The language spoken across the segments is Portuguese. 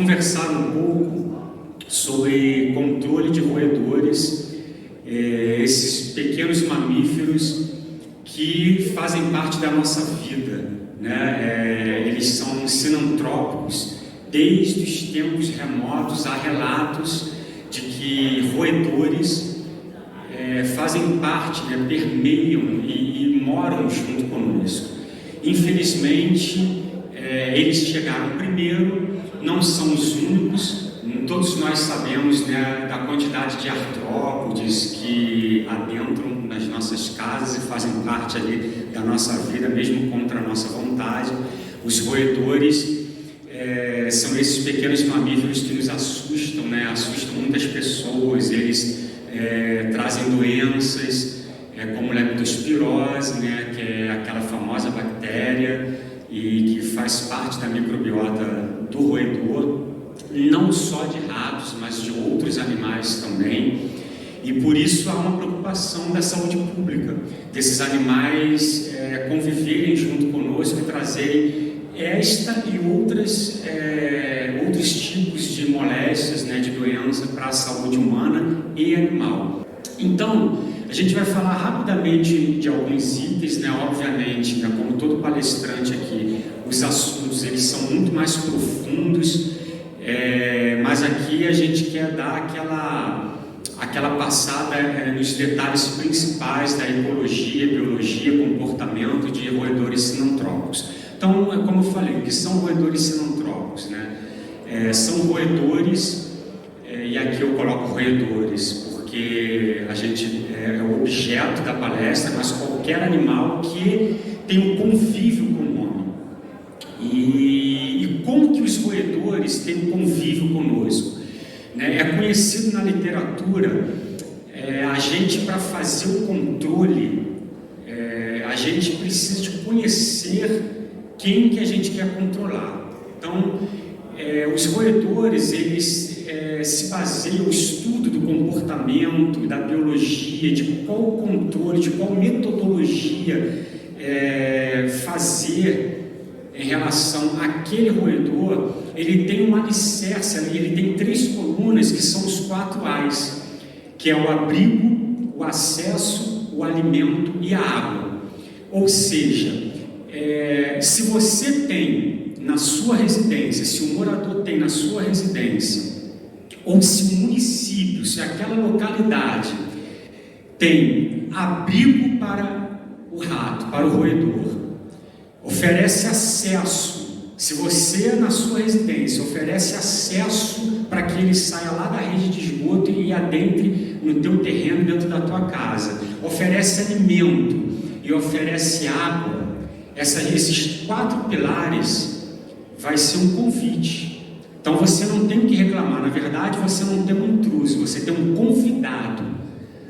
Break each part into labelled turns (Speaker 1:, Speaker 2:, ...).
Speaker 1: conversar um pouco sobre controle de roedores, esses pequenos mamíferos que fazem parte da nossa vida, né? Eles são sinantrópicos. Desde os tempos remotos há relatos de que roedores fazem parte, né, permeiam e moram junto conosco. Infelizmente, eles chegaram primeiro, não são os únicos. Todos nós sabemos, né, da quantidade de artrópodes que adentram nas nossas casas e fazem parte ali da nossa vida, mesmo contra a nossa vontade. Os roedores são esses pequenos mamíferos que nos assustam, né? Assustam muitas pessoas. Eles trazem doenças como leptospirose, né? Que é aquela famosa bactéria e que faz parte da microbiota do roedor, não só de ratos, mas de outros animais também. E por isso há uma preocupação da saúde pública, desses animais conviverem junto conosco e trazerem esta e outros tipos de moléstias, né, de doença para a saúde humana e animal. Então, a gente vai falar rapidamente de alguns itens, né, obviamente, né, como todo palestrante aqui, os assuntos eles são muito mais profundos, mas aqui a gente quer dar aquela passada nos detalhes principais da ecologia, biologia, comportamento de roedores sinantrópicos. Então, como eu falei, o que são roedores sinantrópicos, né? São roedores, e aqui eu coloco roedores porque a gente é o objeto da palestra, mas qualquer animal que tem um convívio com o homem. E como que os roedores têm um convívio conosco? É conhecido na literatura, a gente, para fazer o controle, a gente precisa de conhecer quem que a gente quer controlar. Então, os roedores, eles se baseiam no estudo do comportamento, da biologia, de qual controle, de qual metodologia fazer em relação àquele roedor. Ele tem uma alicerce ali, ele tem 3 colunas que são os 4 A's, que é o abrigo, o acesso, o alimento e a água. Ou seja, se você tem na sua residência, se o morador tem na sua residência, ou se o município, se aquela localidade tem abrigo para o rato, para o roedor, oferece acesso, se você na sua residência oferece acesso para que ele saia lá da rede de esgoto e adentre no teu terreno, dentro da tua casa, oferece alimento e oferece água, esses 4 pilares vai ser um convite. Então você não tem o que reclamar, na verdade você não tem um intruso, você tem um convidado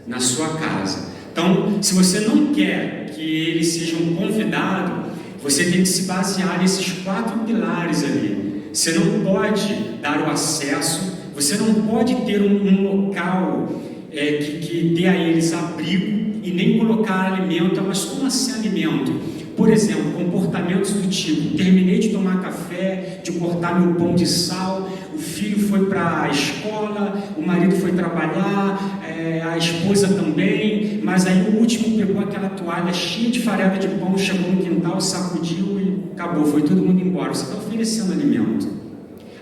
Speaker 1: na sua casa. Então, se você não quer que ele seja um convidado, você tem que se basear nesses 4 pilares ali. Você não pode dar o acesso, você não pode ter um local que dê a eles abrigo e nem colocar alimento. Mas como assim alimento? Por exemplo, comportamentos do tipo: terminei de tomar café, de cortar meu pão de sal, o filho foi para a escola, o marido foi trabalhar, a esposa também, mas aí o último pegou aquela toalha cheia de farelo de pão, chegou no quintal, sacudiu e acabou, foi todo mundo embora. Você está oferecendo alimento.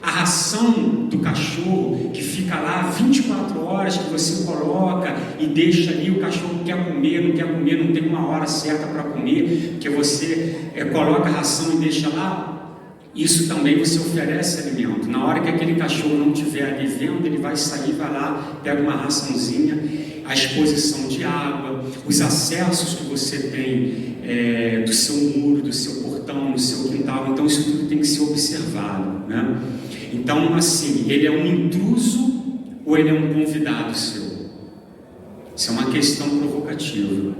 Speaker 1: A ração do cachorro que fica lá 24 horas, que você coloca e deixa ali, o cachorro quer comer, não tem uma hora certa para comer, que você coloca a ração e deixa lá, isso também você oferece alimento. Na hora que aquele cachorro não estiver ali vendo, ele vai sair, vai lá, pega uma raçãozinha, a exposição de água, os acessos que você tem do seu muro, do seu portão, do seu quintal. Então isso tudo tem que ser observado, né? Então, assim, ele é um intruso ou ele é um convidado seu? Isso é uma questão provocativa.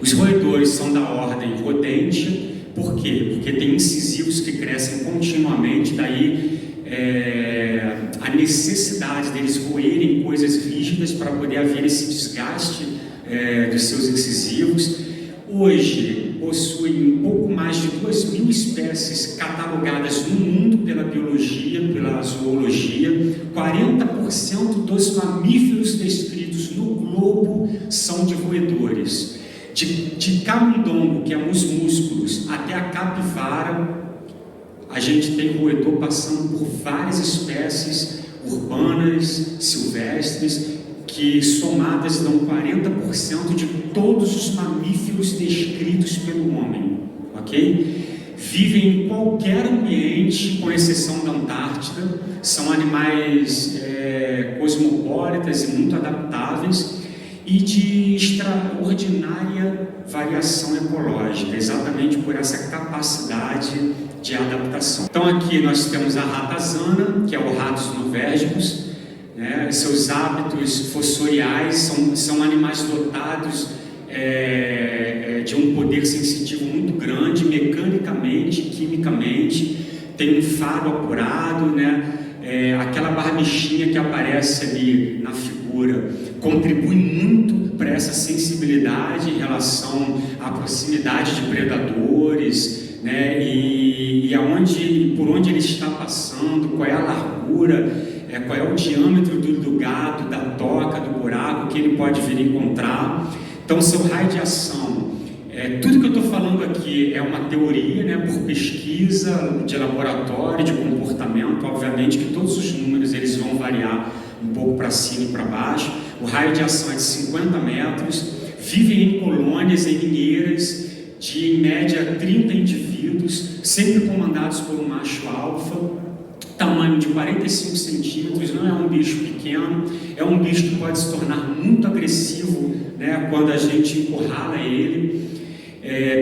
Speaker 1: Os roedores são da ordem rodente. Por quê? Porque tem incisivos que crescem continuamente, daí a necessidade deles roerem coisas rígidas para poder haver esse desgaste dos seus incisivos. Hoje, possui um pouco mais de 2.000 espécies catalogadas no mundo pela biologia, pela zoologia. 40% dos mamíferos descritos no globo são de roedores. De camundongo, que é os músculos, até a capivara, a gente tem roedor passando por várias espécies urbanas, silvestres, que somadas dão 40% de todos os mamíferos descritos pelo homem, ok? Vivem em qualquer ambiente, com exceção da Antártida, são animais cosmopolitas e muito adaptáveis e de extraordinária variação ecológica, exatamente por essa capacidade de adaptação. Então aqui nós temos a ratazana, que é o ratos novérgicos, né? Seus hábitos fossoriais são animais dotados de um poder sensitivo muito grande, mecanicamente, quimicamente, tem um faro apurado, né? Aquela barbichinha que aparece ali na figura contribui muito para essa sensibilidade em relação à proximidade de predadores, né? E por onde ele está passando, qual é a largura, qual é o diâmetro do gado, da toca, do buraco que ele pode vir encontrar. Então, seu raio de ação, tudo que eu estou falando aqui é uma teoria, né, por pesquisa de laboratório, de comportamento. Obviamente que todos os números eles vão variar um pouco para cima e para baixo. O raio de ação é de 50 metros, vivem em colônias, em ninheiras, de em média 30 indivíduos, sempre comandados por um macho alfa, tamanho de 45 centímetros, não é um bicho pequeno, é um bicho que pode se tornar muito agressivo, né, quando a gente encurrala ele.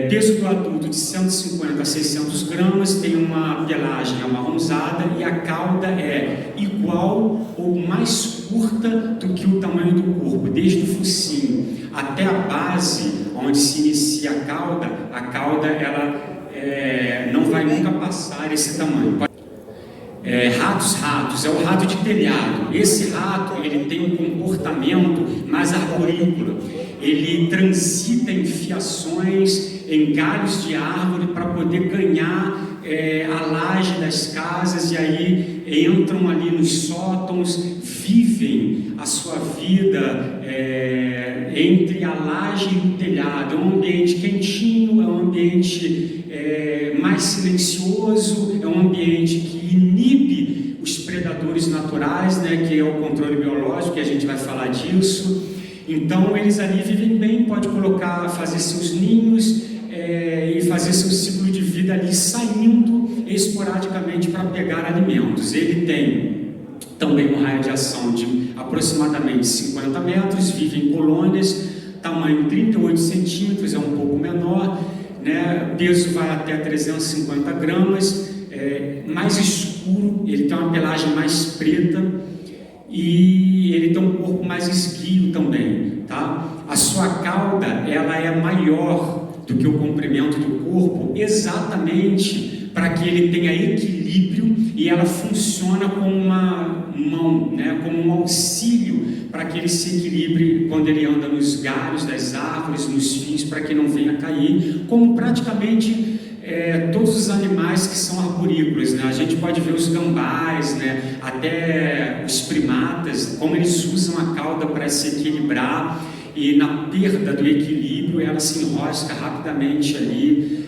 Speaker 1: Peso do adulto de 150 a 600 gramas, tem uma pelagem amarronzada e a cauda é igual ou mais curta do que o tamanho do corpo, desde o focinho até a base, onde se inicia a cauda ela não vai nunca passar esse tamanho. Ratos, é o rato de telhado. Esse rato, ele tem um comportamento mais arborícola. Ele transita em fiações, em galhos de árvore para poder ganhar a laje das casas, e aí entram ali nos sótãos, vivem a sua vida entre a laje e o telhado. É um ambiente quentinho, é um ambiente mais silencioso, é um ambiente que inibe os predadores naturais, né, que é o controle biológico, que a gente vai falar disso. Então eles ali vivem bem, pode fazer seus ninhos e fazer seu ciclo de vida ali, saindo esporadicamente para pegar alimentos. Ele tem também um raio de ação de aproximadamente 50 metros, vive em colônias, tamanho 38 centímetros, é um pouco menor, né? Peso vai até 350 gramas, mais escuro, ele tem uma pelagem mais preta e ele tem um corpo mais esguio também, tá? A sua cauda, ela é maior do que o comprimento do corpo, exatamente para que ele tenha equilíbrio, e ela funciona como uma mão, né? Como um auxílio para que ele se equilibre quando ele anda nos galhos das árvores, nos fios, para que não venha cair, como praticamente todos os animais que são arborícolas, né? A gente pode ver os gambás, né? Até os primatas, como eles usam a cauda para se equilibrar, e na perda do equilíbrio ela se enrosca rapidamente ali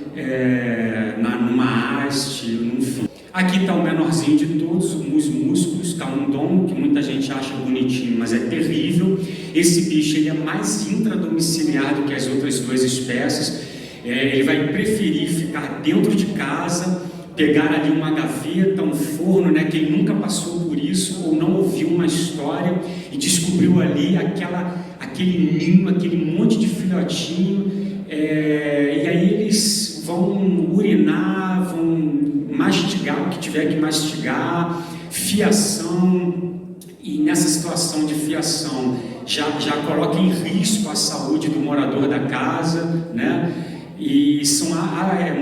Speaker 1: numa haste, num fio. Aqui está o menorzinho de todos, os músculos, camundongo, que muita gente acha bonitinho, mas é terrível. Esse bicho ele é mais intradomiciliar do que as outras duas espécies. Ele vai preferir ficar dentro de casa, pegar ali uma gaveta, um forno, né? Quem nunca passou por isso ou não ouviu uma história e descobriu ali aquele ninho, aquele monte de filhotinho, e aí eles vão urinar, vão mastigar o que tiver que mastigar, fiação, e nessa situação de fiação já coloca em risco a saúde do morador da casa, né? E são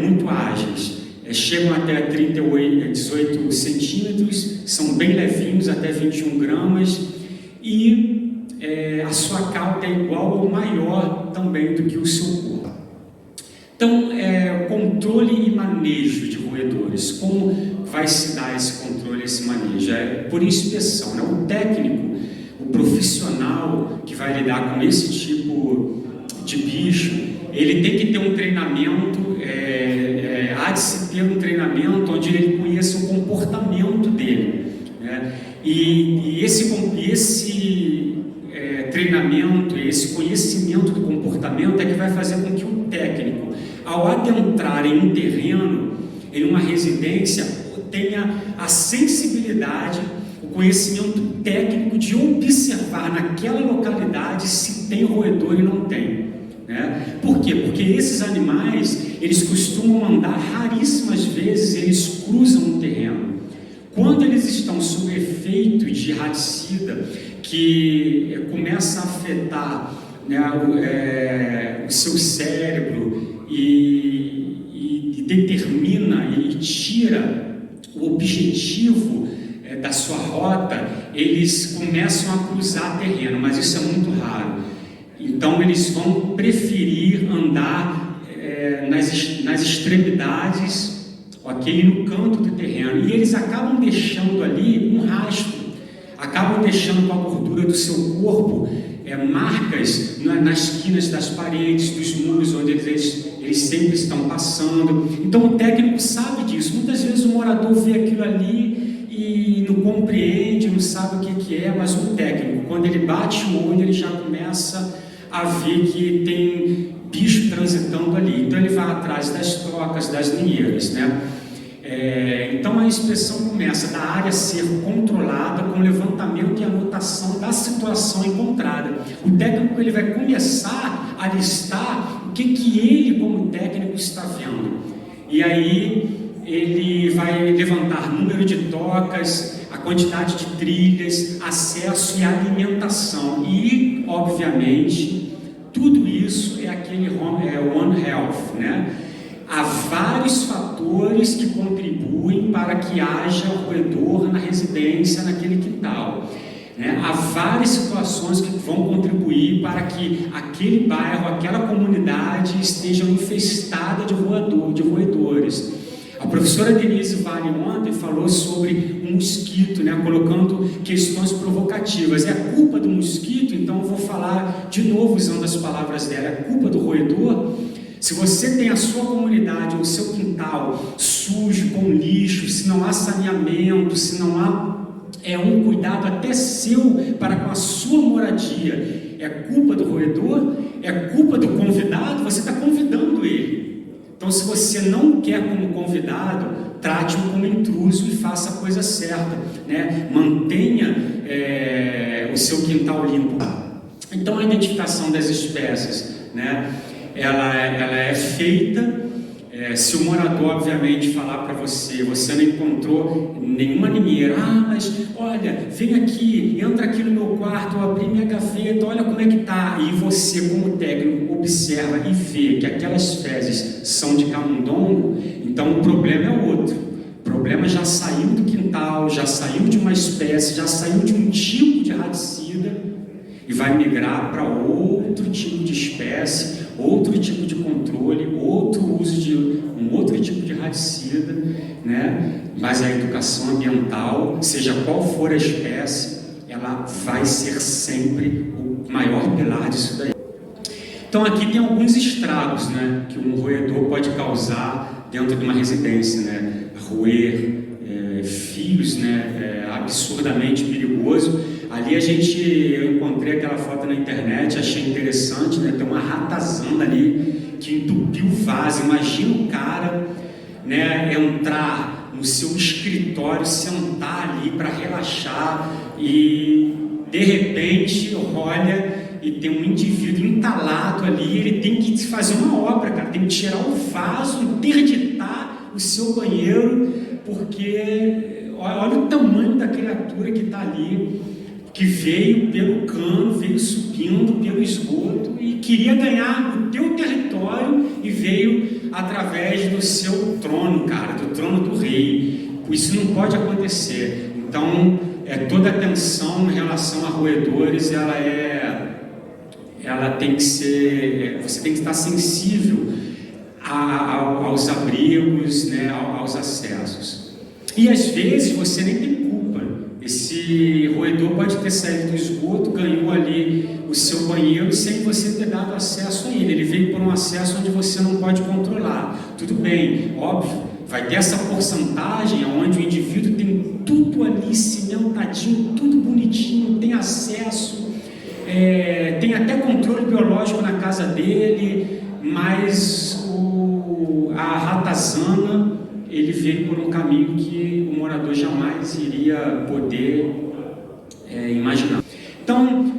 Speaker 1: muito ágeis, chegam até 18 centímetros, são bem levinhos, até 21 gramas, e a sua cauda é igual ou maior também do que o seu corpo. Então, controle e manejo de roedores. Como vai se dar esse controle e esse manejo? Por inspeção, né? O técnico, o profissional que vai lidar com esse tipo de bicho, ele tem que ter um treinamento, há de se ter um treinamento onde ele conheça o comportamento dele, né? E esse treinamento, esse conhecimento do comportamento é que vai fazer com que o técnico, ao adentrar em um terreno, em uma residência, tenha a sensibilidade, o conhecimento técnico de observar naquela localidade se tem roedor e não tem, né? Por quê? Porque esses animais, eles costumam andar, raríssimas vezes eles cruzam o terreno. Quando eles estão sob efeito de raticida, que começa a afetar, né, o seu cérebro e determina e tira o objetivo da sua rota, eles começam a cruzar terreno, mas isso é muito raro. Então eles vão preferir andar nas extremidades, ok, no canto do terreno, e eles acabam deixando ali um rastro, acabam deixando com a gordura do seu corpo marcas nas esquinas das paredes, dos muros onde eles sempre estão passando. Então o técnico sabe disso. Muitas vezes o morador vê aquilo ali e não compreende, não sabe o que é, mas o técnico, quando ele bate o olho, ele já começa a ver que tem bicho transitando ali. Então ele vai atrás das tocas, das ninheiras, né? Então a inspeção começa da área ser controlada com levantamento e anotação da situação encontrada. O técnico, ele vai começar a listar o que ele como técnico está vendo, e aí ele vai levantar número de tocas, a quantidade de trilhas, acesso e alimentação, e obviamente tudo isso é aquele One Health, né? Há vários fatores que contribuem para que haja roedor na residência, naquele quintal, né? Há várias situações que vão contribuir para que aquele bairro, aquela comunidade esteja infestada de roedores. A professora Denise Vale ontem falou sobre o mosquito, né? Colocando questões provocativas. É a culpa do mosquito? Então eu vou falar de novo usando as palavras dela. É a culpa do roedor? Se você tem a sua comunidade, o seu quintal sujo, com lixo, se não há saneamento, se não há um cuidado até seu para com a sua moradia, é culpa do roedor? É culpa do convidado? Você está convidando ele. Então, se você não quer como convidado, trate-o como intruso e faça a coisa certa, né? Mantenha o seu quintal limpo. Então, a identificação das espécies, né? Ela é feita, se o morador, obviamente, falar para você não encontrou nenhuma ninheira, mas olha, vem aqui, entra aqui no meu quarto, eu abri minha gaveta, olha como é que está, e você, como técnico, observa e vê que aquelas fezes são de camundongo, então o problema é outro. O problema já saiu do quintal, já saiu de uma espécie, já saiu de um tipo de raticida e vai migrar para outro tipo de espécie, outro tipo de controle, outro uso de um outro tipo de raticida, né? Mas a educação ambiental, seja qual for a espécie, ela vai ser sempre o maior pilar disso daí. Então aqui tem alguns estragos, né, que um roedor pode causar dentro de uma residência, né? Roer fios, né? Absurdamente perigoso. Ali eu encontrei aquela foto na internet, achei interessante, né? Tem uma ratazana ali que entupiu o vaso. Imagina o cara, né, entrar no seu escritório, sentar ali para relaxar e de repente olha e tem um indivíduo entalado ali. Ele tem que fazer uma obra, cara, tem que tirar o vaso, interditar o seu banheiro, porque olha o tamanho da criatura que está ali, que veio pelo cano, veio subindo pelo esgoto e queria ganhar o teu território e veio através do seu trono, cara, do trono do rei. Isso não pode acontecer. Então, toda a atenção em relação a roedores, ela tem que ser, você tem que estar sensível aos abrigos, né, aos acessos. E às vezes você nem tem culpa. Esse roedor pode ter saído do esgoto, ganhou ali o seu banheiro sem você ter dado acesso a ele. Ele veio por um acesso onde você não pode controlar. Tudo bem, óbvio, vai ter essa porcentagem onde o indivíduo tem tudo ali cimentadinho, tudo bonitinho, tem acesso, tem até controle biológico na casa dele, mas a ratazana, ele veio por um caminho que o morador jamais iria poder imaginar. Então,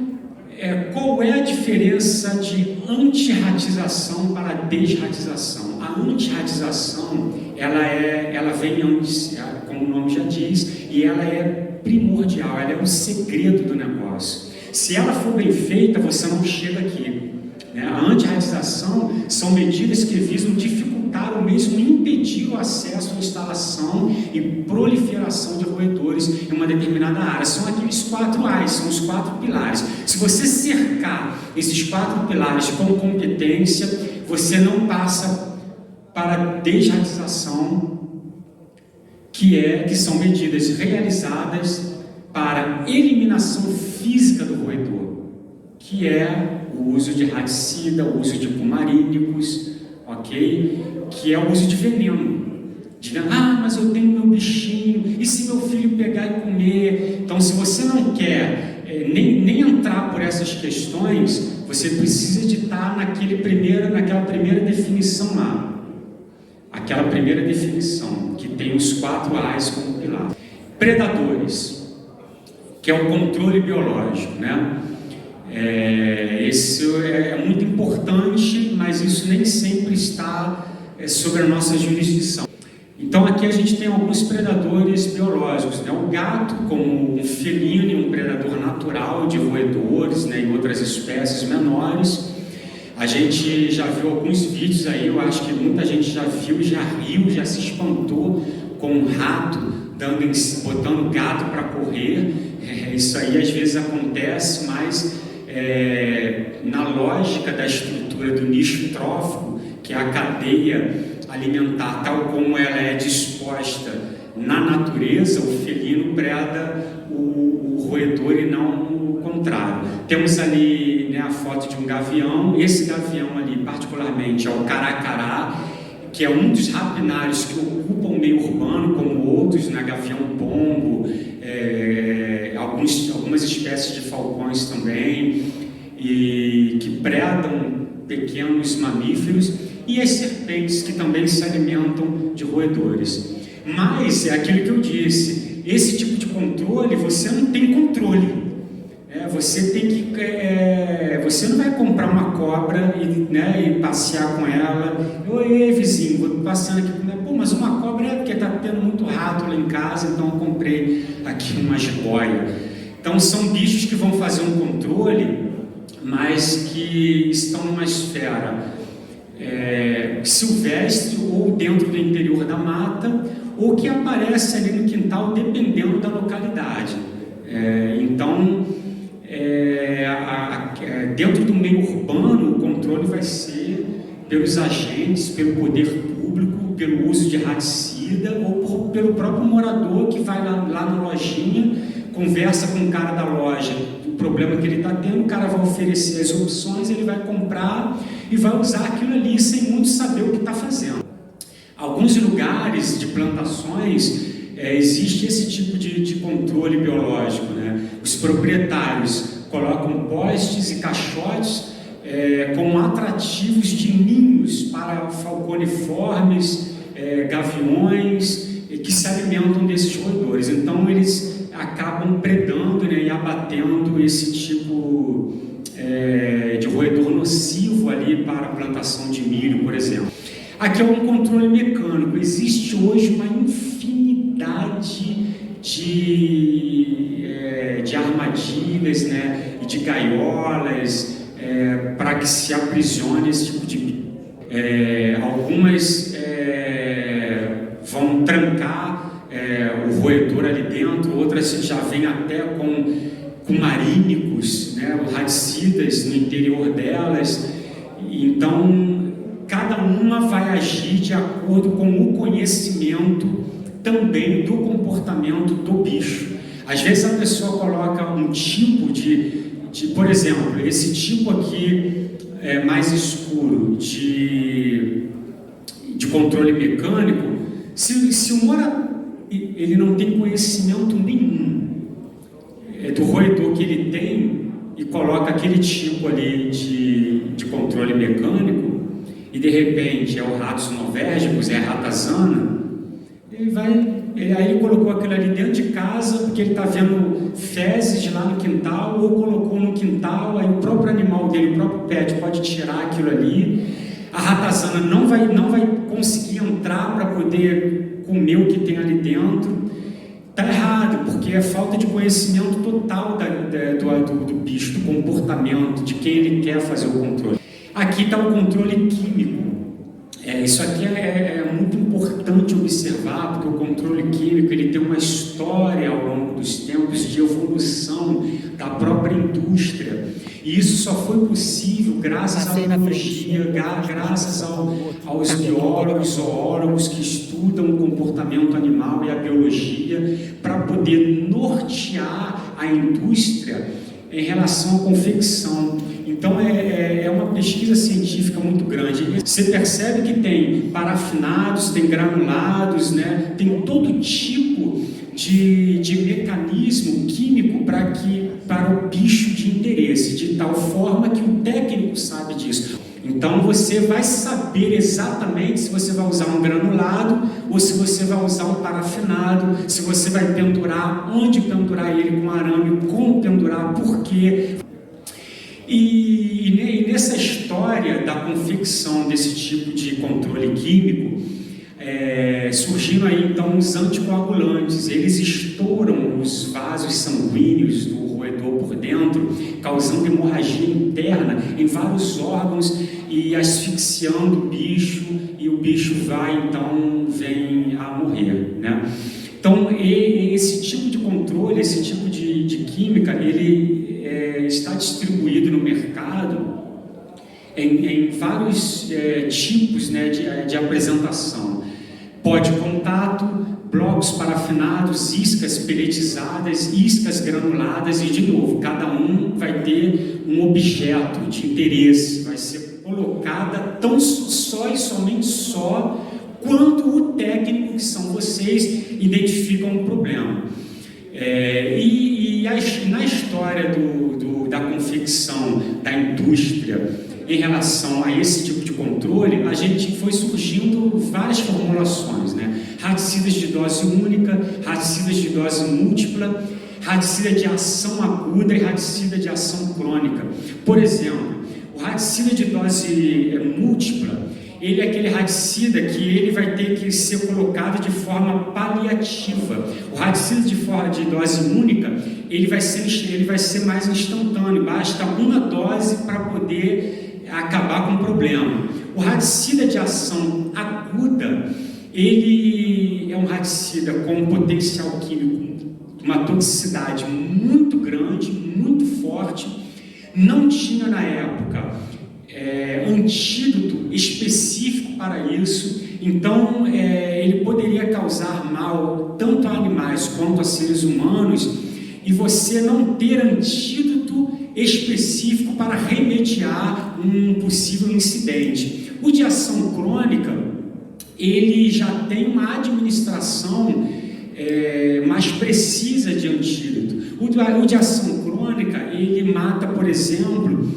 Speaker 1: qual é a diferença de antirratização para desratização? A antirratização, ela vem antes, como o nome já diz, e ela é primordial, ela é o segredo do negócio. Se ela for bem feita, você não chega aqui. A antirratização são medidas que visam dificultar ou mesmo impedir o acesso à instalação e proliferação de roedores em uma determinada área. São aqueles 4 A's, são os 4 pilares. Se você cercar esses 4 pilares com competência, você não passa para a desratização, que são medidas realizadas para eliminação física do roedor, que é o uso de raticida, o uso de cumarínicos, ok? Que é o uso de veneno. Mas eu tenho meu bichinho, e se meu filho pegar e comer? Então, se você não quer nem entrar por essas questões, você precisa de estar naquela primeira definição lá. Aquela primeira definição, que tem os 4 A's como pilar. Predadores, que é o controle biológico, né? Isso é muito importante, mas isso nem sempre está sobre a nossa jurisdição. Então aqui a gente tem alguns predadores biológicos, né? O gato como um felino, um predador natural de roedores, né? E outras espécies menores. A gente já viu alguns vídeos aí, eu acho que muita gente já viu, já riu, já se espantou com um rato botando gato para correr. Isso aí às vezes acontece, mas na lógica da estrutura do nicho trófico, que é a cadeia alimentar tal como ela é disposta na natureza, o felino preda o roedor e não o contrário. Temos ali, né, a foto de um gavião. Esse gavião ali particularmente é o caracará, que é um dos rapinários que ocupam o meio urbano, como outros, né, gavião-pombo, algumas espécies de falcões também, e que predam pequenos mamíferos, e as serpentes, que também se alimentam de roedores. Mas é aquilo que eu disse, esse tipo de controle, você não tem controle. Você tem que... você não vai comprar uma cobra e passear com ela. Oi, vizinho, vou passeando aqui com ela. Pô, mas uma cobra é porque está tendo muito rato lá em casa, então eu comprei aqui uma jiboia. Então são bichos que vão fazer um controle, mas que estão numa esfera silvestre ou dentro do interior da mata, ou que aparece ali no quintal, dependendo da localidade. Então, dentro do meio urbano, o controle vai ser pelos agentes, pelo poder público, pelo uso de raticida, ou pelo próprio morador que vai lá na lojinha, conversa com o cara da loja, o problema que ele está tendo, o cara vai oferecer as opções, ele vai comprar e vai usar aquilo ali sem muito saber o que está fazendo. Alguns lugares de plantações existe esse tipo de controle biológico, né? Os proprietários colocam postes e caixotes como atrativos de ninhos para falconiformes, gaviões, que se alimentam desses roedores. Então eles acabam predando, né, e abatendo esse tipo de roedor nocivo ali para a plantação de milho, por exemplo. Aqui é um controle mecânico. Existe hoje uma infinidade de armadilhas, né, e de gaiolas para que se aprisione esse tipo de milho. Algumas vão trancar o roedor ali dentro, outras já vêm até com marínicos, né, raticidas no interior delas. Então, cada cada uma vai agir de acordo com o conhecimento também do comportamento do bicho. Às vezes a pessoa coloca um tipo por exemplo, esse tipo aqui mais escuro de controle mecânico, se um ele não tem conhecimento nenhum do roedor que ele tem e coloca aquele tipo ali de controle mecânico e de repente é o ratos novérgicos, é a ratazana, aí ele colocou aquilo ali dentro de casa porque ele está vendo fezes lá no quintal, ou colocou no quintal, aí o próprio animal dele, o próprio pet pode tirar aquilo ali, a ratazana não vai conseguir entrar para poder comer o que tem ali dentro. Está errado, porque é falta de conhecimento total do bicho, do comportamento, de quem ele quer fazer o controle. Aqui está o controle químico. Isso aqui é muito importante observar, porque o controle químico ele tem uma história ao longo dos tempos de evolução da própria indústria. E isso só foi possível graças à biologia, graças aos biólogos, zoólogos que estudam o comportamento animal e a biologia para poder nortear a indústria em relação à confecção. Então é uma pesquisa científica muito grande. Você percebe que tem parafinados, tem granulados, né? Tem todo tipo de mecanismo químico para o bicho de interesse, de tal forma que o técnico sabe disso. Então você vai saber exatamente se você vai usar um granulado ou se você vai usar um parafinado, se você vai pendurar, onde pendurar ele com arame, como pendurar, por quê. E nessa história da confecção desse tipo de controle químico, surgiram aí então os anticoagulantes. Eles estouram os vasos sanguíneos do roedor por dentro, causando hemorragia interna em vários órgãos e asfixiando o bicho, e o bicho vem a morrer, né? Então esse tipo de controle, esse tipo de química, ele está distribuído no mercado em vários tipos, né, de apresentação. Pó de contato, blocos parafinados, iscas peletizadas, iscas granuladas, e de novo, cada um vai ter um objeto de interesse, vai ser colocada tão só e somente só quanto o técnico, que são vocês, identificam o problema. Na história da confecção da indústria em relação a esse tipo de controle, a gente foi surgindo várias formulações, né? Raticidas de dose única, raticidas de dose múltipla, raticida de ação aguda e raticida de ação crônica. Por exemplo, o raticida de dose múltipla, ele é aquele raticida que ele vai ter que ser colocado de forma paliativa. O raticida de dose única, ele vai ser mais instantâneo, basta uma dose para poder acabar com o problema. O raticida de ação aguda, ele é um raticida com um potencial químico, uma toxicidade muito grande, muito forte. Não tinha na época antídoto específico para isso, então ele poderia causar mal tanto a animais quanto a seres humanos, e você não ter antídoto específico para remediar um possível incidente. O de ação crônica, ele já tem uma administração mais precisa de antídoto. O de ação crônica, ele mata, por exemplo,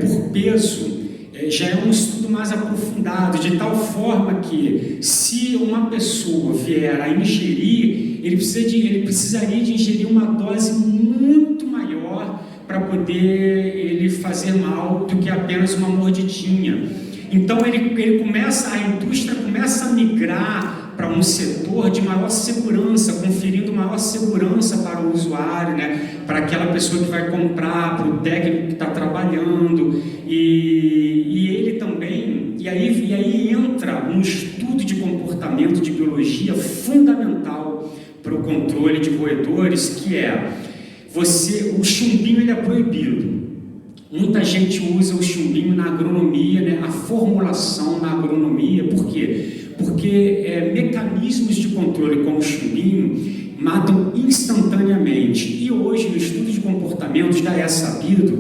Speaker 1: por peso. Já é um estudo mais aprofundado, de tal forma que, se uma pessoa vier a ingerir, ele precisaria de ingerir uma dose muito maior para poder ele fazer mal do que apenas uma mordidinha. Então a indústria começa a migrar para um setor de maior segurança, conferindo maior segurança para o usuário, né? Para aquela pessoa que vai comprar, para o técnico que está trabalhando, e ele também, e aí entra um estudo de comportamento de biologia fundamental para o controle de roedores, que o chumbinho ele é proibido. Muita gente usa o chumbinho na agronomia, né? A formulação na agronomia. Por quê? Porque mecanismos de controle como o chumbinho matam instantaneamente. E hoje, no estudo de comportamento, já é sabido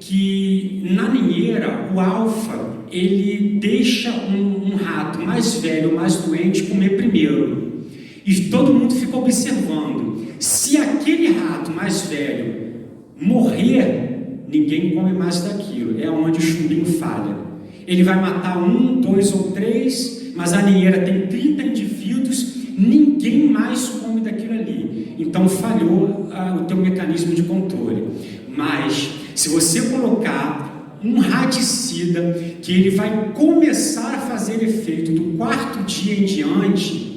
Speaker 1: que na ninheira, o alfa, ele deixa um rato mais velho, mais doente, comer primeiro. E todo mundo fica observando. Se aquele rato mais velho morrer, ninguém come mais daquilo. É onde o chumbinho falha. Ele vai matar 1, 2 ou 3, mas a ninheira tem 30 indivíduos, ninguém mais come daquilo ali. Então falhou o teu mecanismo de controle. Mas se você colocar um raticida, que ele vai começar a fazer efeito do 4º dia em diante,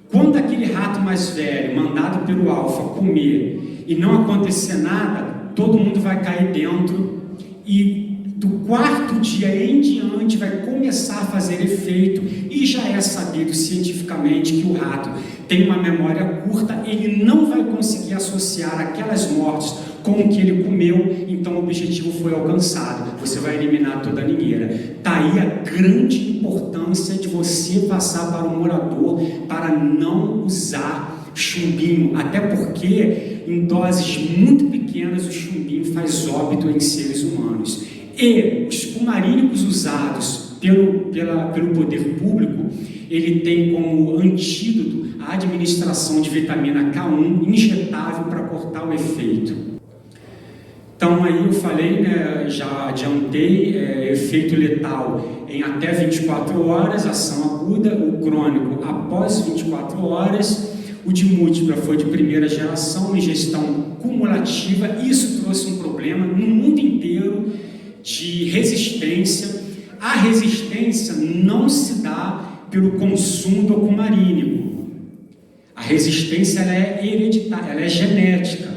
Speaker 1: quando aquele rato mais velho, mandado pelo alfa, comer e não acontecer nada, todo mundo vai cair dentro, e do 4º dia em diante vai começar a fazer efeito. E já é sabido cientificamente que o rato tem uma memória curta, ele não vai conseguir associar aquelas mortes com o que ele comeu, então o objetivo foi alcançado. Você vai eliminar toda a ninheira. Está aí a grande importância de você passar para o morador para não usar chumbinho, até porque em doses muito pequenas o chumbinho faz óbito em seres humanos. E os fumarínicos usados pelo poder público, ele tem como antídoto a administração de vitamina K1 injetável para cortar o efeito. Então aí eu falei, né, já adiantei, efeito letal em até 24 horas, ação aguda, o crônico após 24 horas, o de múltipla foi de primeira geração, ingestão cumulativa. Isso trouxe um problema no mundo inteiro de resistência. A resistência não se dá pelo consumo do cumarínico. A resistência ela é hereditária, ela é genética.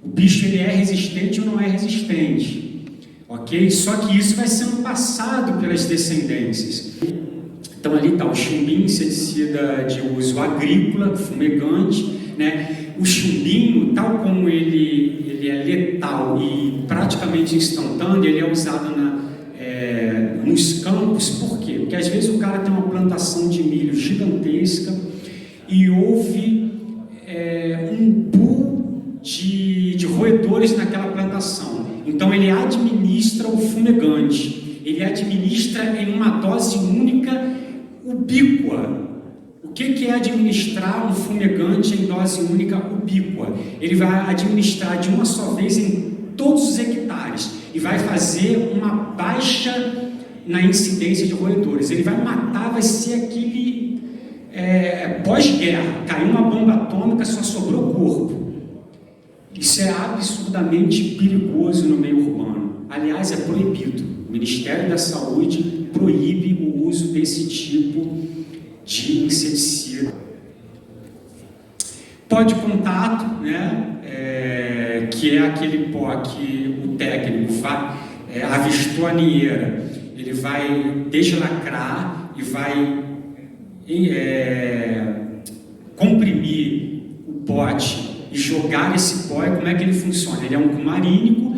Speaker 1: O bicho ele é resistente ou não é resistente, ok? Só que isso vai sendo passado pelas descendências. Então ali está o chumbinho, inseticida de uso agrícola, fumegante, né? O chumbinho, tal como ele é letal e praticamente instantâneo, ele é usado nos campos. Por quê? Porque às vezes o cara tem uma plantação de milho gigantesca e houve um pool de roedores naquela plantação. Então ele administra o fumegante, ele administra em uma dose única ubíqua. O que é administrar um fumegante em dose única ubíqua? Ele vai administrar de uma só vez em todos os hectares e vai fazer uma baixa na incidência de roedores. Ele vai matar, vai ser aquele pós-guerra, caiu uma bomba atômica, só sobrou corpo. Isso é absurdamente perigoso no meio urbano. Aliás, é proibido. O Ministério da Saúde proíbe o uso desse tipo de inseticida. Pó de contato, né? Que é aquele pó que o técnico avistou a ninheira, ele vai deslacrar e vai comprimir o pote e jogar esse pó. E como é que ele funciona? Ele é um cumarínico,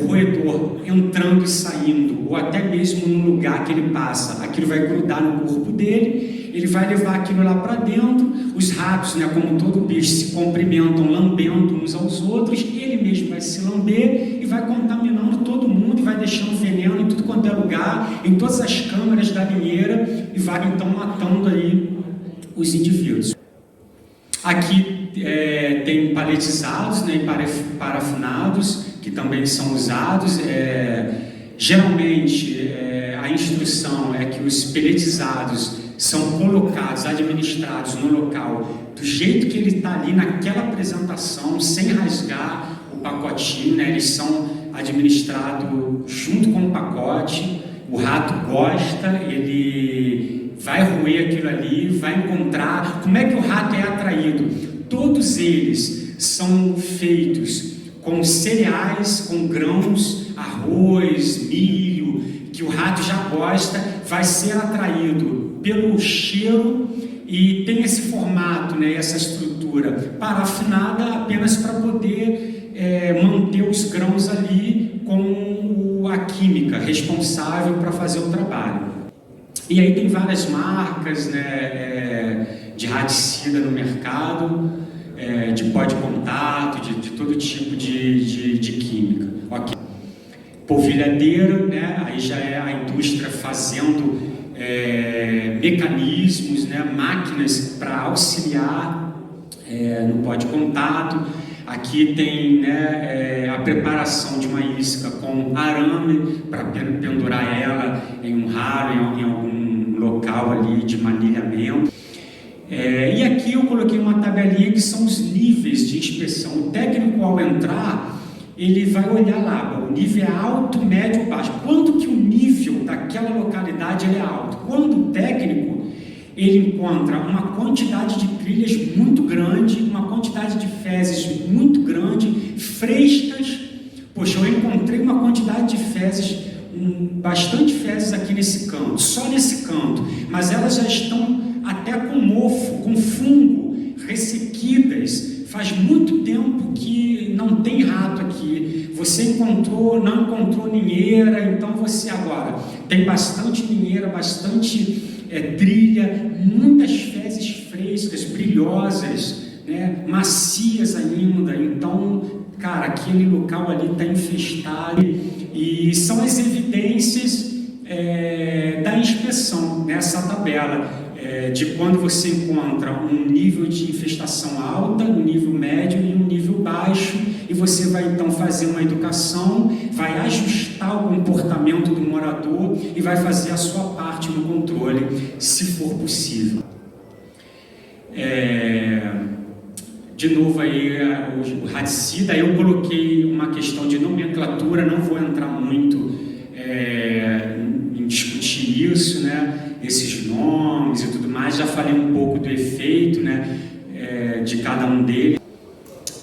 Speaker 1: o roedor entrando e saindo, ou até mesmo no lugar que ele passa, aquilo vai grudar no corpo dele, ele vai levar aquilo lá para dentro. Os ratos, né, como todo bicho, se cumprimentam lambendo uns aos outros, ele mesmo vai se lamber e vai contaminando todo mundo, e vai deixando veneno em tudo quanto é lugar, em todas as câmaras da ninheira, e vai então matando aí os indivíduos. Aqui tem paletizados, né, e parafinados, que também são usados. Geralmente a instrução é que os peletizados são colocados, administrados no local do jeito que ele está ali naquela apresentação, sem rasgar o pacotinho, né? Eles são administrados junto com o pacote. O rato gosta, ele vai roer aquilo ali, vai encontrar. Como é que o rato é atraído? Todos eles são feitos com cereais, com grãos, arroz, milho, que o rato já gosta, vai ser atraído pelo cheiro e tem esse formato, né, essa estrutura parafinada apenas para poder manter os grãos ali com responsável para fazer o trabalho. E aí tem várias marcas, né, de raticida no mercado, de pó de contato, de todo tipo de química. Okay. Polvilhadeira, né, aí já é a indústria fazendo mecanismos, né, máquinas para auxiliar no pó de contato. Aqui tem, né, a preparação de uma isca com arame para pendurar ela em um ralo, em algum local ali de manilhamento. E aqui eu coloquei uma tabelinha que são os níveis de inspeção. O técnico, ao entrar, ele vai olhar lá, o nível é alto, médio ou baixo. Quando que o nível daquela localidade ele é alto? Quando o técnico ele encontra uma quantidade de trilhas muito grande, uma quantidade de fezes muito grande, frescas. Poxa, eu encontrei uma quantidade de fezes, bastante fezes aqui nesse canto, só nesse canto, mas elas já estão até com mofo, com fungo, ressequidas. Faz muito tempo que não tem rato aqui. Você não encontrou ninheira, então você agora tem bastante ninheira, bastante trilha, muitas fezes frescas, brilhosas, né, macias ainda. Então, cara, aquele local ali está infestado. E são as evidências da inspeção nessa tabela. De quando você encontra um nível de infestação alta, um nível médio e um nível baixo, e você vai então fazer uma educação, vai ajustar o comportamento do morador e vai fazer a sua parte no controle, se for possível. De novo aí o raticida, eu coloquei uma questão de nomenclatura, não vou entrar muito em discutir isso, né? Esses nomes e tudo mais, já falei um pouco do efeito, né, de cada um deles.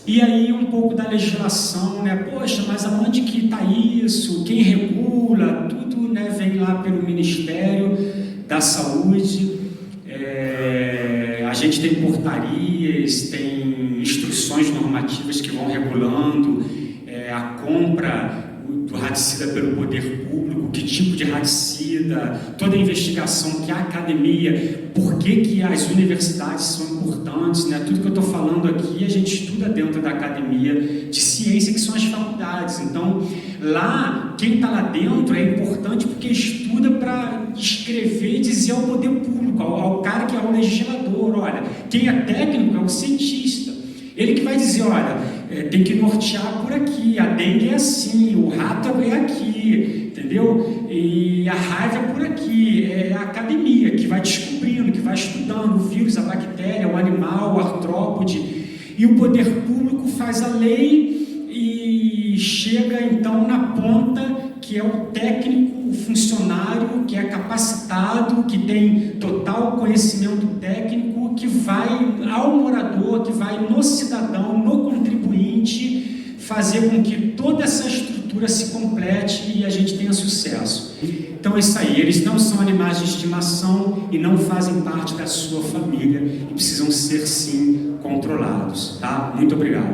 Speaker 1: E aí um pouco da legislação, né, poxa, mas aonde que está isso? Quem regula? Tudo, né, vem lá pelo Ministério da Saúde. A gente tem portarias, tem instruções normativas que vão regulando a compra do raticida pelo poder público, que tipo de raticida, toda a investigação que a academia, por que as universidades são importantes, né? Tudo que eu estou falando aqui a gente estuda dentro da academia de ciência, que são as faculdades. Então, lá, quem está lá dentro é importante porque estuda para escrever e dizer ao poder público, ao cara que é o legislador, olha, quem é técnico é o cientista. Ele que vai dizer, olha, tem que nortear por aqui, a dengue é assim, o rato é aqui, entendeu? E a raiva é por aqui. É a academia que vai descobrindo, que vai estudando o vírus, a bactéria, o animal, o artrópode, e o poder público faz a lei e chega então na ponta, que é o técnico, o funcionário que é capacitado, que tem total conhecimento técnico, que vai ao morador, que vai no cidadão, no contribuinte, fazer com que toda essa estrutura se complete e a gente tenha sucesso. Então é isso aí, eles não são animais de estimação e não fazem parte da sua família e precisam ser sim controlados, tá? Muito obrigado.